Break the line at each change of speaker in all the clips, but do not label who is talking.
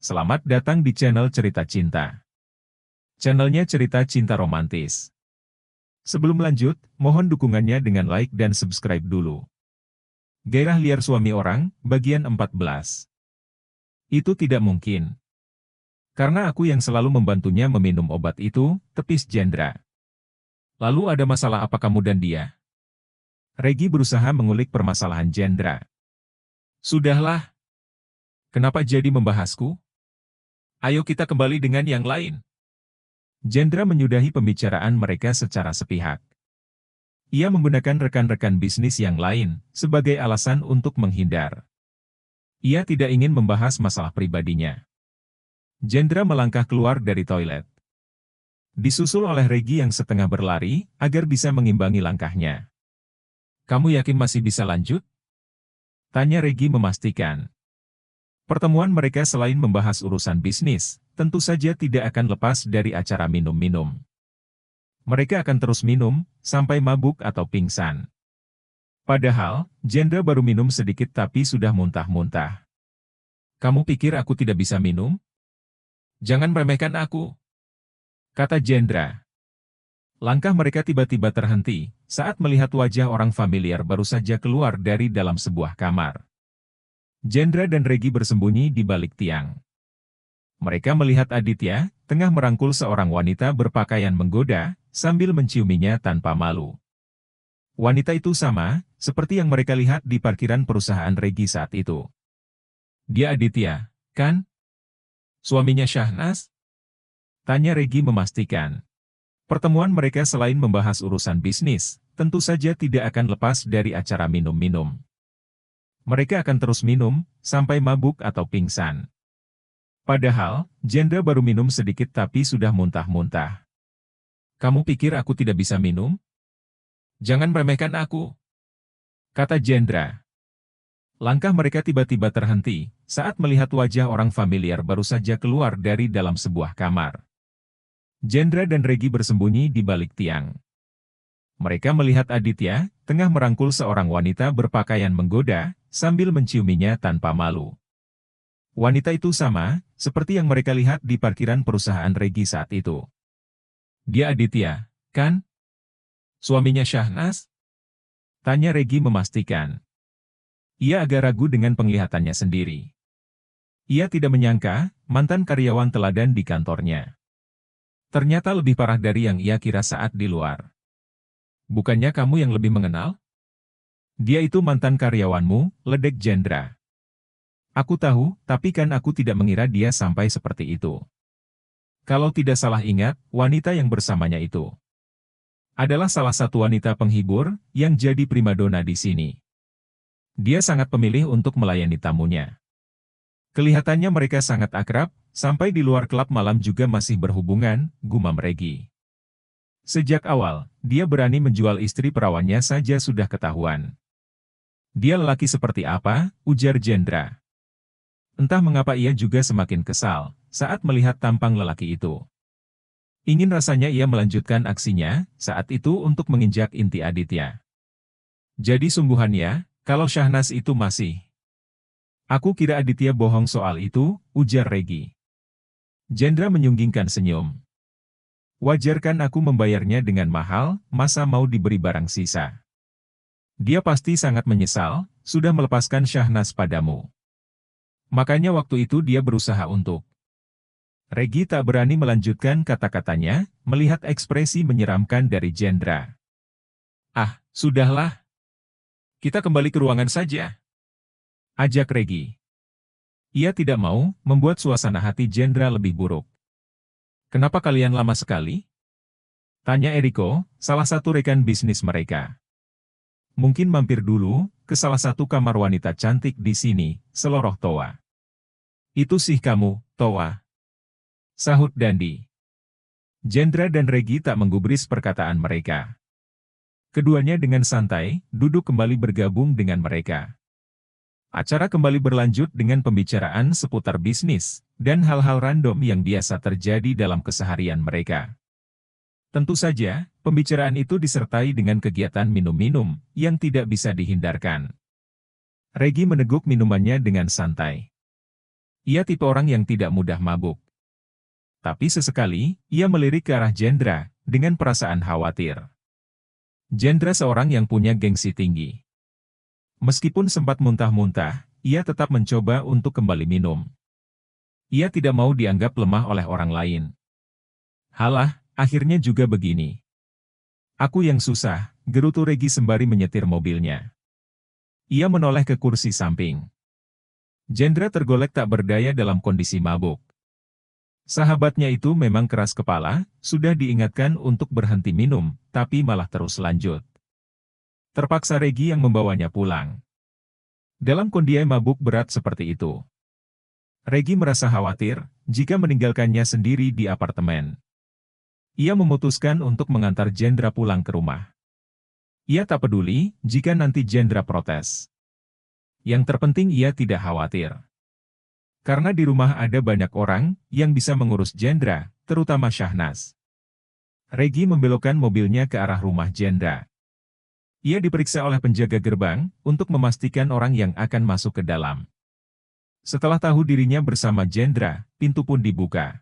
Selamat datang di channel Cerita Cinta. Channelnya cerita cinta romantis. Sebelum lanjut, mohon dukungannya dengan like dan subscribe dulu. Gairah liar suami orang, bagian 14. Itu tidak mungkin. Karena aku yang selalu membantunya meminum obat itu, tepis Jendra. Lalu ada masalah apa kamu dan dia? Regi berusaha mengulik permasalahan Jendra. Sudahlah. Kenapa jadi membahasku? Ayo kita kembali dengan yang lain. Jendra menyudahi pembicaraan mereka secara sepihak. Ia menggunakan rekan-rekan bisnis yang lain sebagai alasan untuk menghindar. Ia tidak ingin membahas masalah pribadinya. Jendra melangkah keluar dari toilet. Disusul oleh Regi yang setengah berlari agar bisa mengimbangi langkahnya. Kamu yakin masih bisa lanjut? Tanya Regi memastikan. Pertemuan mereka selain membahas urusan bisnis, tentu saja tidak akan lepas dari acara minum-minum. Mereka akan terus minum, sampai mabuk atau pingsan. Padahal, Jendra baru minum sedikit tapi sudah muntah-muntah. Kamu pikir aku tidak bisa minum? Jangan meremehkan aku, kata Jendra. Langkah mereka tiba-tiba terhenti, saat melihat wajah orang familiar baru saja keluar dari dalam sebuah kamar. Jendra dan Regi bersembunyi di balik tiang. Mereka melihat Aditya, tengah merangkul seorang wanita berpakaian menggoda, sambil menciuminya tanpa malu. Wanita itu sama, seperti yang mereka lihat di parkiran perusahaan Regi saat itu. Dia Aditya, kan? Suaminya Syahnas? Tanya Regi memastikan. Pertemuan mereka selain membahas urusan bisnis, tentu saja tidak akan lepas dari acara minum-minum. Mereka akan terus minum, sampai mabuk atau pingsan. Padahal, Jendra baru minum sedikit tapi sudah muntah-muntah. Kamu pikir aku tidak bisa minum? Jangan meremehkan aku, kata Jendra. Langkah mereka tiba-tiba terhenti, saat melihat wajah orang familiar baru saja keluar dari dalam sebuah kamar. Jendra dan Regi bersembunyi di balik tiang. Mereka melihat Aditya, tengah merangkul seorang wanita berpakaian menggoda, sambil menciuminya tanpa malu. Wanita itu sama, seperti yang mereka lihat di parkiran perusahaan Regi saat itu. Dia Aditya, kan? Suaminya Syahnas? Tanya Regi memastikan. Ia agak ragu dengan penglihatannya sendiri. Ia tidak menyangka, mantan karyawan teladan di kantornya. Ternyata lebih parah dari yang ia kira saat di luar. Bukannya kamu yang lebih mengenal? Dia itu mantan karyawanmu, ledek Jendra. Aku tahu, tapi kan aku tidak mengira dia sampai seperti itu. Kalau tidak salah ingat, wanita yang bersamanya itu adalah salah satu wanita penghibur yang jadi primadona di sini. Dia sangat pemilih untuk melayani tamunya. Kelihatannya mereka sangat akrab, sampai di luar klub malam juga masih berhubungan, gumam Regi. Sejak awal, dia berani menjual istri perawannya saja sudah ketahuan. Dia lelaki seperti apa, ujar Jendra. Entah mengapa ia juga semakin kesal, saat melihat tampang lelaki itu. Ingin rasanya ia melanjutkan aksinya, saat itu untuk menginjak inti Aditya. Jadi sungguhannya, kalau Syahnas itu masih. Aku kira Aditya bohong soal itu, ujar Regi. Jendra menyunggingkan senyum. Wajar kan aku membayarnya dengan mahal, masa mau diberi barang sisa. Dia pasti sangat menyesal, sudah melepaskan Syahnas padamu. Makanya waktu itu dia berusaha untuk. Regi tak berani melanjutkan kata-katanya, melihat ekspresi menyeramkan dari Jendra. Ah, sudahlah. Kita kembali ke ruangan saja, ajak Regi. Ia tidak mau membuat suasana hati Jendra lebih buruk. Kenapa kalian lama sekali? Tanya Eriko, salah satu rekan bisnis mereka. Mungkin mampir dulu ke salah satu kamar wanita cantik di sini, seloroh Towa. Itu sih kamu, Towa, sahut Dandi. Jendra dan Regi tak menggubris perkataan mereka. Keduanya dengan santai, duduk kembali bergabung dengan mereka. Acara kembali berlanjut dengan pembicaraan seputar bisnis, dan hal-hal random yang biasa terjadi dalam keseharian mereka. Tentu saja, pembicaraan itu disertai dengan kegiatan minum-minum, yang tidak bisa dihindarkan. Regi meneguk minumannya dengan santai. Ia tipe orang yang tidak mudah mabuk. Tapi sesekali, ia melirik ke arah Jendra, dengan perasaan khawatir. Jendra seorang yang punya gengsi tinggi. Meskipun sempat muntah-muntah, ia tetap mencoba untuk kembali minum. Ia tidak mau dianggap lemah oleh orang lain. Halah, akhirnya juga begini. Aku yang susah, gerutu Regi sembari menyetir mobilnya. Ia menoleh ke kursi samping. Jendra tergolek tak berdaya dalam kondisi mabuk. Sahabatnya itu memang keras kepala, sudah diingatkan untuk berhenti minum, tapi malah terus lanjut. Terpaksa Regi yang membawanya pulang. Dalam kondisi mabuk berat seperti itu, Regi merasa khawatir jika meninggalkannya sendiri di apartemen. Ia memutuskan untuk mengantar Jendra pulang ke rumah. Ia tak peduli jika nanti Jendra protes. Yang terpenting ia tidak khawatir. Karena di rumah ada banyak orang yang bisa mengurus Jendra, terutama Syahnas. Regi membelokkan mobilnya ke arah rumah Jendra. Ia diperiksa oleh penjaga gerbang untuk memastikan orang yang akan masuk ke dalam. Setelah tahu dirinya bersama Jendra, pintu pun dibuka.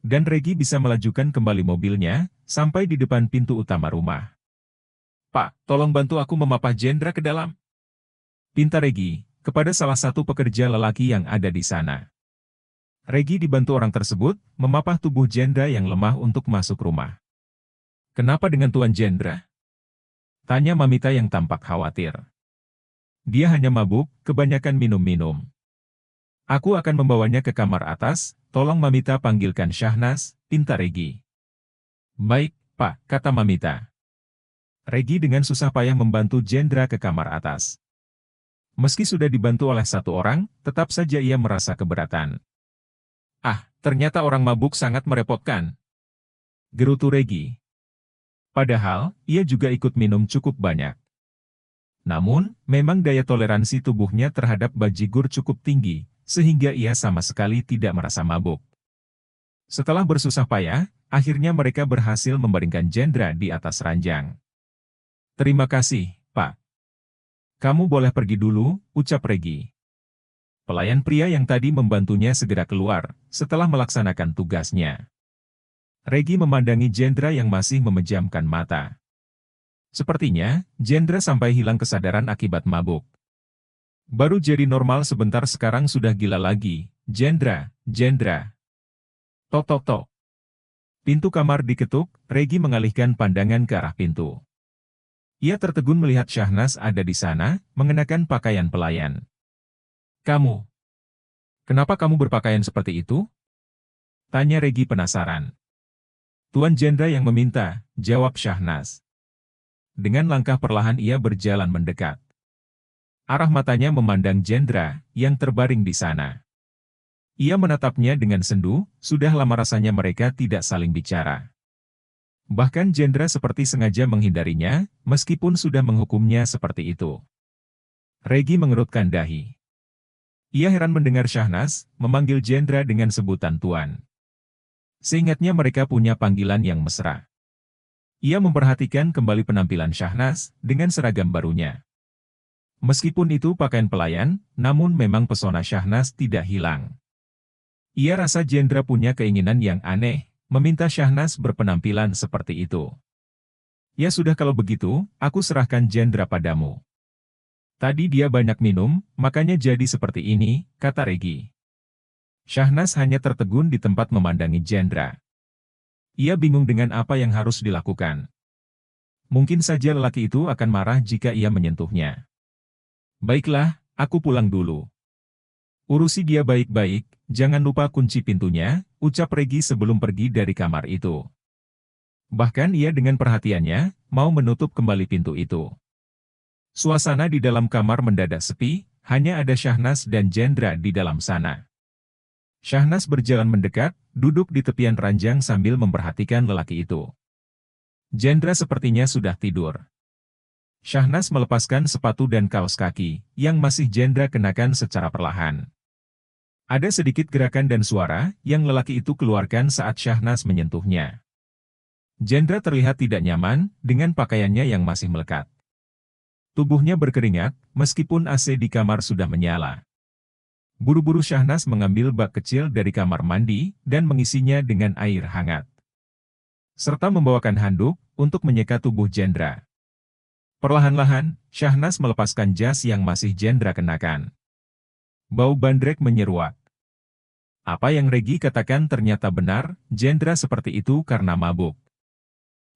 Dan Regi bisa melajukan kembali mobilnya sampai di depan pintu utama rumah. "Pak, tolong bantu aku memapah Jendra ke dalam," pinta Regi kepada salah satu pekerja lelaki yang ada di sana. Regi dibantu orang tersebut memapah tubuh Jendra yang lemah untuk masuk rumah. "Kenapa dengan Tuan Jendra?" tanya Mamita yang tampak khawatir. "Dia hanya mabuk, kebanyakan minum-minum. Aku akan membawanya ke kamar atas, tolong Mamita panggilkan Syahnas," pinta Regi. "Baik, Pak," kata Mamita. Regi dengan susah payah membantu Jendra ke kamar atas. Meski sudah dibantu oleh satu orang, tetap saja ia merasa keberatan. "Ah, ternyata orang mabuk sangat merepotkan," gerutu Regi. Padahal, ia juga ikut minum cukup banyak. Namun, memang daya toleransi tubuhnya terhadap bajigur cukup tinggi, sehingga ia sama sekali tidak merasa mabuk. Setelah bersusah payah, akhirnya mereka berhasil membaringkan Jendra di atas ranjang. "Terima kasih, Pak. Kamu boleh pergi dulu," ucap Regi. Pelayan pria yang tadi membantunya segera keluar, setelah melaksanakan tugasnya. Regi memandangi Jendra yang masih memejamkan mata. Sepertinya, Jendra sampai hilang kesadaran akibat mabuk. Baru jadi normal sebentar sekarang sudah gila lagi. "Jendra, Jendra." Tok tok tok. Pintu kamar diketuk, Regi mengalihkan pandangan ke arah pintu. Ia tertegun melihat Syahnas ada di sana, mengenakan pakaian pelayan. Kenapa kamu berpakaian seperti itu?" tanya Regi penasaran. "Tuan Jendra yang meminta," jawab Syahnas. Dengan langkah perlahan ia berjalan mendekat. Arah matanya memandang Jendra, yang terbaring di sana. Ia menatapnya dengan sendu, sudah lama rasanya mereka tidak saling bicara. Bahkan Jendra seperti sengaja menghindarinya, meskipun sudah menghukumnya seperti itu. Regi mengerutkan dahi. Ia heran mendengar Syahnas memanggil Jendra dengan sebutan Tuan. Seingatnya mereka punya panggilan yang mesra. Ia memperhatikan kembali penampilan Syahnas dengan seragam barunya. Meskipun itu pakaian pelayan, namun memang pesona Syahnas tidak hilang. Ia rasa Jendra punya keinginan yang aneh, meminta Syahnas berpenampilan seperti itu. "Ya sudah kalau begitu, aku serahkan Jendra padamu. Tadi dia banyak minum, makanya jadi seperti ini," kata Regi. Syahnas hanya tertegun di tempat memandangi Jendra. Ia bingung dengan apa yang harus dilakukan. Mungkin saja lelaki itu akan marah jika ia menyentuhnya. "Baiklah, aku pulang dulu. Urusi dia baik-baik, jangan lupa kunci pintunya," ucap Regi sebelum pergi dari kamar itu. Bahkan ia dengan perhatiannya, mau menutup kembali pintu itu. Suasana di dalam kamar mendadak sepi, hanya ada Syahnas dan Jendra di dalam sana. Syahnas berjalan mendekat, duduk di tepian ranjang sambil memperhatikan lelaki itu. Jendra sepertinya sudah tidur. Syahnas melepaskan sepatu dan kaos kaki, yang masih Jendra kenakan secara perlahan. Ada sedikit gerakan dan suara yang lelaki itu keluarkan saat Syahnas menyentuhnya. Jendra terlihat tidak nyaman dengan pakaiannya yang masih melekat. Tubuhnya berkeringat, meskipun AC di kamar sudah menyala. Buru-buru Syahnas mengambil bak kecil dari kamar mandi dan mengisinya dengan air hangat. Serta membawakan handuk untuk menyeka tubuh Jendra. Perlahan-lahan, Syahnas melepaskan jas yang masih Jendra kenakan. Bau bandrek menyeruak. Apa yang Regi katakan ternyata benar, Jendra seperti itu karena mabuk.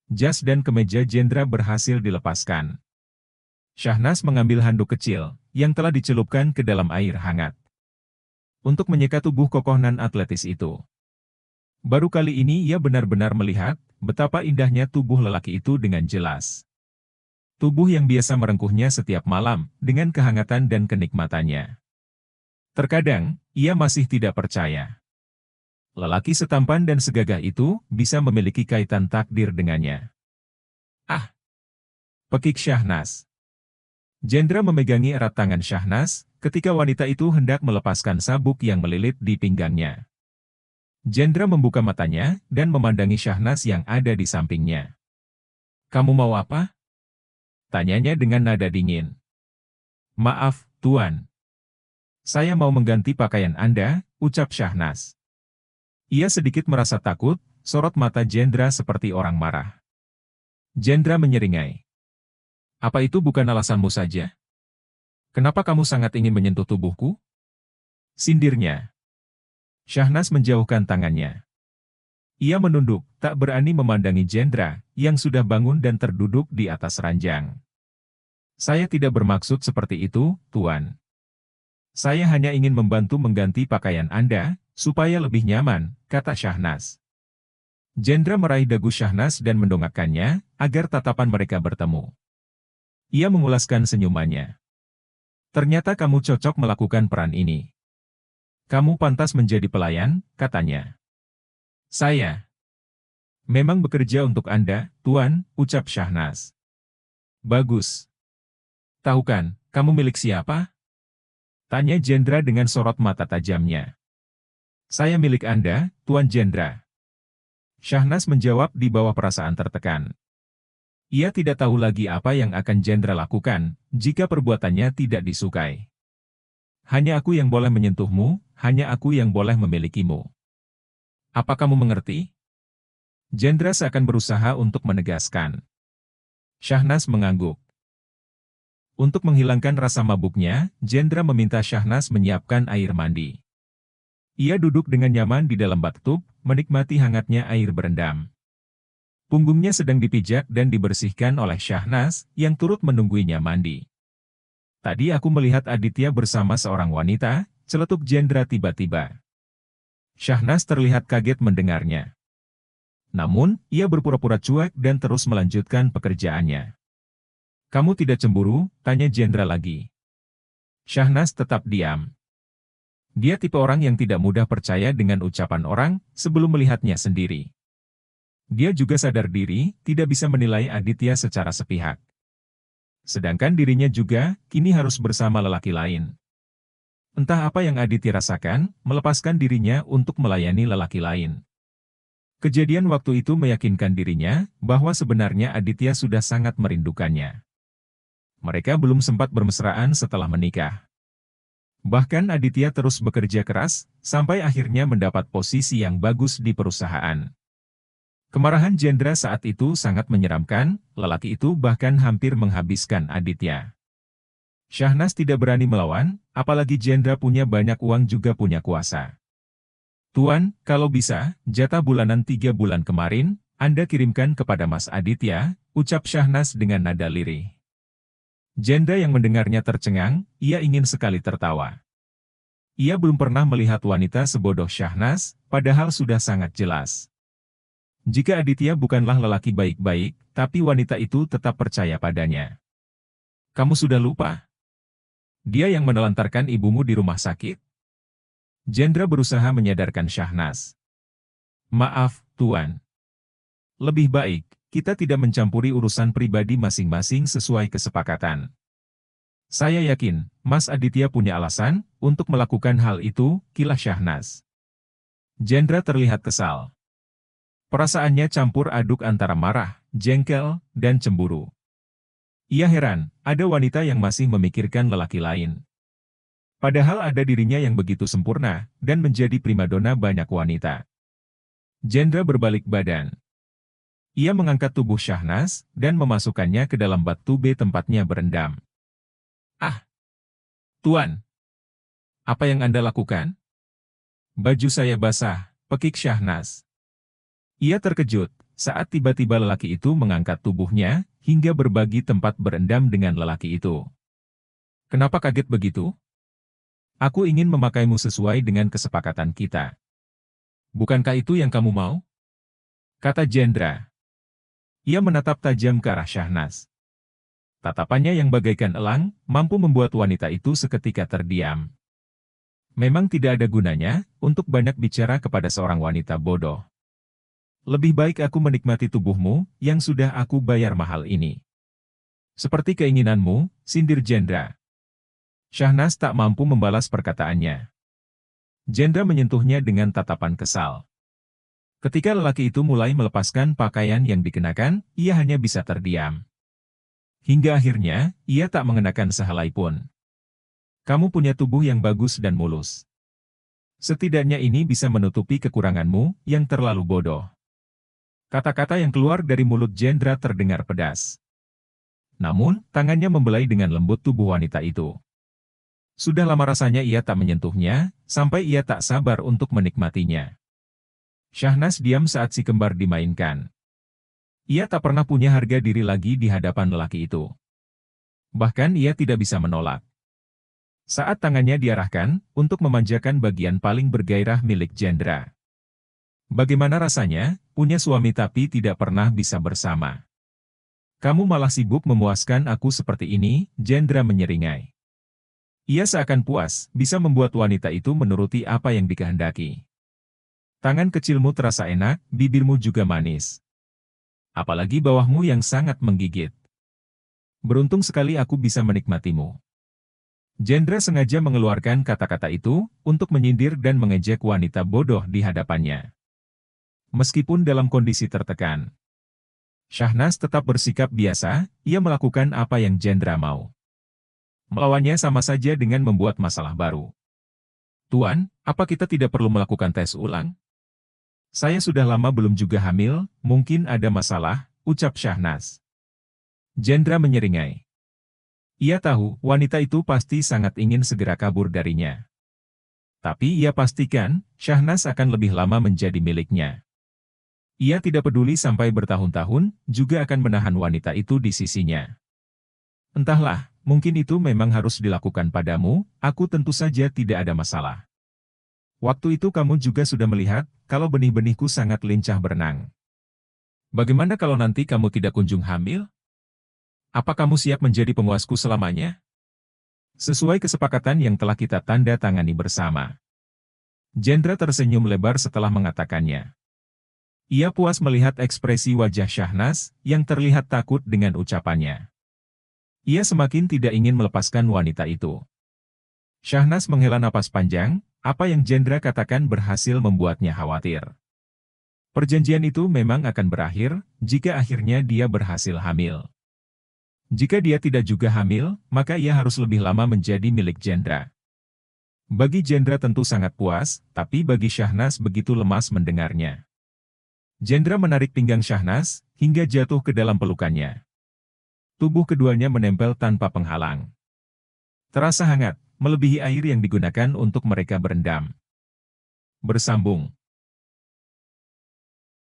Jas dan kemeja Jendra berhasil dilepaskan. Syahnas mengambil handuk kecil yang telah dicelupkan ke dalam air hangat untuk menyeka tubuh kokoh nan atletis itu. Baru kali ini ia benar-benar melihat betapa indahnya tubuh lelaki itu dengan jelas. Tubuh yang biasa merengkuhnya setiap malam dengan kehangatan dan kenikmatannya. Terkadang, ia masih tidak percaya. Lelaki setampan dan segagah itu bisa memiliki kaitan takdir dengannya. Ah! Pekik Syahnas. Jendra memegangi erat tangan Syahnas ketika wanita itu hendak melepaskan sabuk yang melilit di pinggangnya. Jendra membuka matanya dan memandangi Syahnas yang ada di sampingnya. "Kamu mau apa?" tanyanya dengan nada dingin. "Maaf, Tuan. Saya mau mengganti pakaian Anda," ucap Syahnas. Ia sedikit merasa takut, sorot mata Jendra seperti orang marah. Jendra menyeringai. "Apa itu bukan alasanmu saja? Kenapa kamu sangat ingin menyentuh tubuhku?" sindirnya. Syahnas menjauhkan tangannya. Ia menunduk, tak berani memandangi Jendra, yang sudah bangun dan terduduk di atas ranjang. "Saya tidak bermaksud seperti itu, Tuan. Saya hanya ingin membantu mengganti pakaian Anda, supaya lebih nyaman," kata Syahnas. Jendra meraih dagu Syahnas dan mendongakkannya, agar tatapan mereka bertemu. Ia mengulaskan senyumannya. "Ternyata kamu cocok melakukan peran ini. Kamu pantas menjadi pelayan," katanya. "Saya memang bekerja untuk Anda, Tuan," ucap Syahnas. "Bagus. Tahu kan, kamu milik siapa?" tanya Jendra dengan sorot mata tajamnya. "Saya milik Anda, Tuan Jendra." Syahnas menjawab di bawah perasaan tertekan. Ia tidak tahu lagi apa yang akan Jendra lakukan, jika perbuatannya tidak disukai. "Hanya aku yang boleh menyentuhmu, hanya aku yang boleh memilikimu. Apa kamu mengerti?" Jendra seakan berusaha untuk menegaskan. Syahnas mengangguk. Untuk menghilangkan rasa mabuknya, Jendra meminta Syahnas menyiapkan air mandi. Ia duduk dengan nyaman di dalam bathtub, menikmati hangatnya air berendam. Punggungnya sedang dipijak dan dibersihkan oleh Syahnas, yang turut menungguinya mandi. "Tadi aku melihat Aditya bersama seorang wanita," celetuk Jendra tiba-tiba. Syahnas terlihat kaget mendengarnya. Namun, ia berpura-pura cuek dan terus melanjutkan pekerjaannya. "Kamu tidak cemburu?" tanya Jendra lagi. Syahnas tetap diam. Dia tipe orang yang tidak mudah percaya dengan ucapan orang sebelum melihatnya sendiri. Dia juga sadar diri, tidak bisa menilai Aditya secara sepihak. Sedangkan dirinya juga, kini harus bersama lelaki lain. Entah apa yang Aditya rasakan, melepaskan dirinya untuk melayani lelaki lain. Kejadian waktu itu meyakinkan dirinya, bahwa sebenarnya Aditya sudah sangat merindukannya. Mereka belum sempat bermesraan setelah menikah. Bahkan Aditya terus bekerja keras, sampai akhirnya mendapat posisi yang bagus di perusahaan. Kemarahan Jendra saat itu sangat menyeramkan, lelaki itu bahkan hampir menghabiskan Aditya. Syahnas tidak berani melawan, apalagi Jendra punya banyak uang juga punya kuasa. "Tuan, kalau bisa, jatah bulanan 3 bulan kemarin, Anda kirimkan kepada Mas Aditya," ucap Syahnas dengan nada lirih. Jendra yang mendengarnya tercengang, ia ingin sekali tertawa. Ia belum pernah melihat wanita sebodoh Syahnas, padahal sudah sangat jelas. Jika Aditya bukanlah lelaki baik-baik, tapi wanita itu tetap percaya padanya. "Kamu sudah lupa? Dia yang menelantarkan ibumu di rumah sakit?" Jendra berusaha menyadarkan Syahnas. "Maaf, Tuan. Lebih baik, kita tidak mencampuri urusan pribadi masing-masing sesuai kesepakatan. Saya yakin, Mas Aditya punya alasan untuk melakukan hal itu," kilah Syahnas. Jendra terlihat kesal. Perasaannya campur aduk antara marah, jengkel, dan cemburu. Ia heran, ada wanita yang masih memikirkan lelaki lain. Padahal ada dirinya yang begitu sempurna, dan menjadi primadona banyak wanita. Jendra berbalik badan. Ia mengangkat tubuh Syahnas, dan memasukkannya ke dalam bak tube tempatnya berendam. Ah! Tuan! Apa yang Anda lakukan? Baju saya basah, pekik Syahnas. Ia terkejut, saat tiba-tiba lelaki itu mengangkat tubuhnya, hingga berbagi tempat berendam dengan lelaki itu. Kenapa kaget begitu? Aku ingin memakaimu sesuai dengan kesepakatan kita. Bukankah itu yang kamu mau? Kata Jendra. Ia menatap tajam ke arah Syahnas. Tatapannya yang bagaikan elang, mampu membuat wanita itu seketika terdiam. Memang tidak ada gunanya, untuk banyak bicara kepada seorang wanita bodoh. Lebih baik aku menikmati tubuhmu, yang sudah aku bayar mahal ini. Seperti keinginanmu, sindir Jendra. Syahnas tak mampu membalas perkataannya. Jendra menyentuhnya dengan tatapan kesal. Ketika lelaki itu mulai melepaskan pakaian yang dikenakan, ia hanya bisa terdiam. Hingga akhirnya, ia tak mengenakan sehelai pun. Kamu punya tubuh yang bagus dan mulus. Setidaknya ini bisa menutupi kekuranganmu, yang terlalu bodoh. Kata-kata yang keluar dari mulut Jendra terdengar pedas. Namun, tangannya membelai dengan lembut tubuh wanita itu. Sudah lama rasanya ia tak menyentuhnya, sampai ia tak sabar untuk menikmatinya. Syahnas diam saat si kembar dimainkan. Ia tak pernah punya harga diri lagi di hadapan lelaki itu. Bahkan ia tidak bisa menolak. Saat tangannya diarahkan, untuk memanjakan bagian paling bergairah milik Jendra. Bagaimana rasanya, punya suami tapi tidak pernah bisa bersama? Kamu malah sibuk memuaskan aku seperti ini, Jendra menyeringai. Ia seakan puas, bisa membuat wanita itu menuruti apa yang dikehendaki. Tangan kecilmu terasa enak, bibirmu juga manis. Apalagi bawahmu yang sangat menggigit. Beruntung sekali aku bisa menikmatimu. Jendra sengaja mengeluarkan kata-kata itu, untuk menyindir dan mengejek wanita bodoh di hadapannya. Meskipun dalam kondisi tertekan, Syahnas tetap bersikap biasa, ia melakukan apa yang Jendra mau. Melawannya sama saja dengan membuat masalah baru. Tuan, apa kita tidak perlu melakukan tes ulang? Saya sudah lama belum juga hamil, mungkin ada masalah, ucap Syahnas. Jendra menyeringai. Ia tahu, wanita itu pasti sangat ingin segera kabur darinya. Tapi ia pastikan, Syahnas akan lebih lama menjadi miliknya. Ia tidak peduli sampai bertahun-tahun, juga akan menahan wanita itu di sisinya. Entahlah, mungkin itu memang harus dilakukan padamu, aku tentu saja tidak ada masalah. Waktu itu kamu juga sudah melihat, kalau benih-benihku sangat lincah berenang. Bagaimana kalau nanti kamu tidak kunjung hamil? Apa kamu siap menjadi penguasku selamanya? Sesuai kesepakatan yang telah kita tanda tangani bersama. Jendra tersenyum lebar setelah mengatakannya. Ia puas melihat ekspresi wajah Syahnas, yang terlihat takut dengan ucapannya. Ia semakin tidak ingin melepaskan wanita itu. Syahnas menghela napas panjang, apa yang Jendra katakan berhasil membuatnya khawatir. Perjanjian itu memang akan berakhir, jika akhirnya dia berhasil hamil. Jika dia tidak juga hamil, maka ia harus lebih lama menjadi milik Jendra. Bagi Jendra tentu sangat puas, tapi bagi Syahnas begitu lemas mendengarnya. Jendra menarik pinggang Syahnas, hingga jatuh ke dalam pelukannya. Tubuh keduanya menempel tanpa penghalang. Terasa hangat, melebihi air yang digunakan untuk mereka berendam. Bersambung.